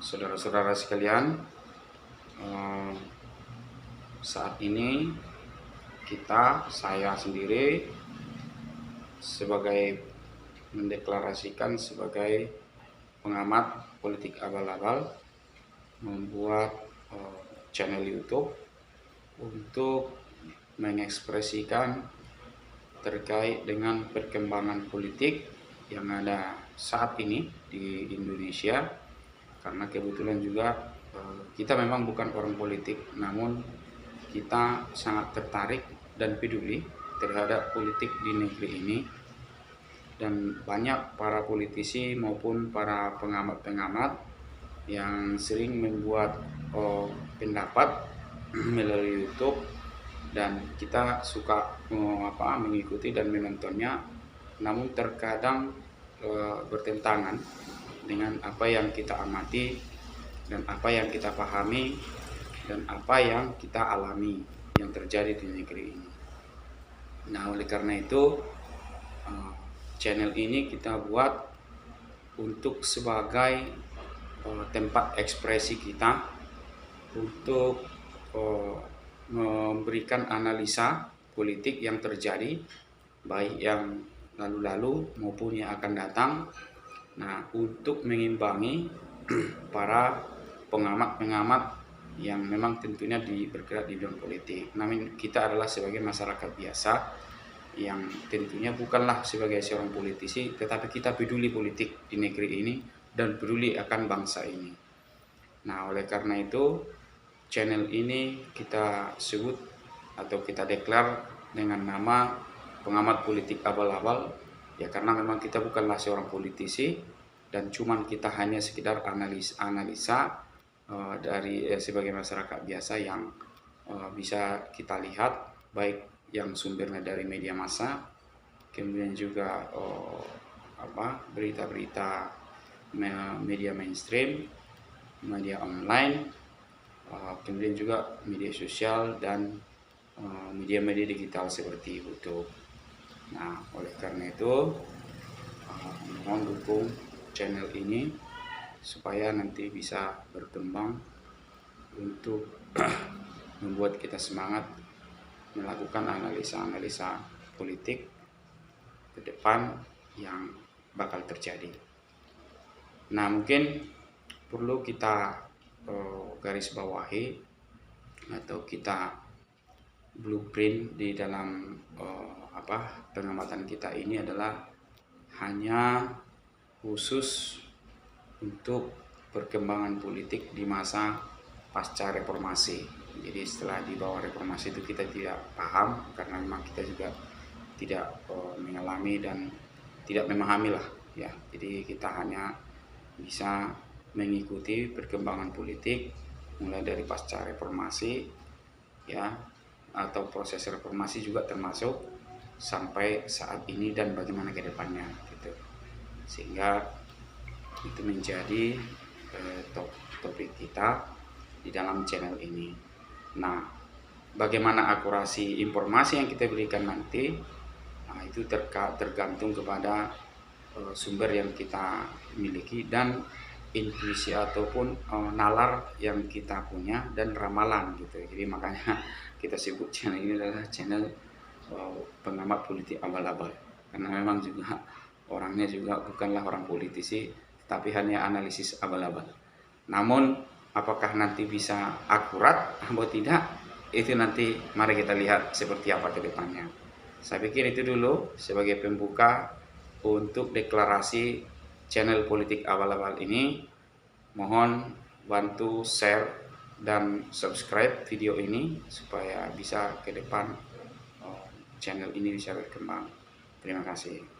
Saudara-saudara sekalian, eh, saat ini saya sendiri sebagai mendeklarasikan sebagai pengamat politik abal-abal membuat channel YouTube untuk mengekspresikan terkait dengan perkembangan politik yang ada saat ini di Indonesia, karena kebetulan juga kita memang bukan orang politik, namun kita sangat tertarik dan peduli terhadap politik di negeri ini, dan banyak para politisi maupun para pengamat-pengamat yang sering membuat pendapat melalui YouTube, dan kita suka mengikuti dan menontonnya, namun terkadang bertentangan dengan apa yang kita amati dan apa yang kita pahami dan apa yang kita alami yang terjadi di negeri ini. Nah, oleh karena itu channel ini kita buat untuk sebagai tempat ekspresi kita untuk memberikan analisa politik yang terjadi, baik yang lalu-lalu maupun yang akan datang. Nah, untuk mengimbangi para pengamat-pengamat yang memang tentunya bergerak di bidang politik. Namun kita adalah sebagai masyarakat biasa yang tentunya bukanlah sebagai seorang politisi, tetapi kita peduli politik di negeri ini dan peduli akan bangsa ini. Nah, oleh karena itu channel ini kita sebut atau kita deklar dengan nama pengamat politik abal-abal, ya karena memang kita bukanlah seorang politisi dan cuman kita hanya sekedar analisa dari sebagai masyarakat biasa yang bisa kita lihat, baik yang sumbernya dari media massa, kemudian juga berita-berita media mainstream, media online, kemudian juga media sosial dan media-media digital seperti YouTube. Nah, oleh karena itu mohon dukung channel ini supaya nanti bisa berkembang untuk membuat kita semangat melakukan analisa-analisa politik ke depan yang bakal terjadi. Nah, mungkin perlu kita garis bawahi atau kita blueprint di dalam pengamatan kita ini adalah hanya khusus untuk perkembangan politik di masa pasca reformasi. Jadi setelah di bawah reformasi itu kita tidak paham, karena memang kita juga tidak mengalami dan tidak memahami lah ya. Jadi kita hanya bisa mengikuti perkembangan politik mulai dari pasca reformasi ya, atau proses reformasi juga termasuk sampai saat ini dan bagaimana ke depannya gitu. Sehingga itu menjadi topik kita di dalam channel ini. Nah, bagaimana akurasi informasi yang kita berikan nanti, nah itu tergantung kepada sumber yang kita miliki dan intuisi ataupun nalar yang kita punya dan ramalan gitu. Jadi makanya kita sebut channel ini adalah channel pengamat politik abal-abal, karena memang juga orangnya juga bukanlah orang politisi, tapi hanya analisis abal-abal. Namun apakah nanti bisa akurat atau tidak, itu nanti mari kita lihat seperti apa ke depannya. Saya pikir itu dulu sebagai pembuka untuk deklarasi channel politik abal-abal ini. Mohon bantu share dan subscribe video ini supaya bisa ke depan channel ini bisa berkembang. Terima kasih.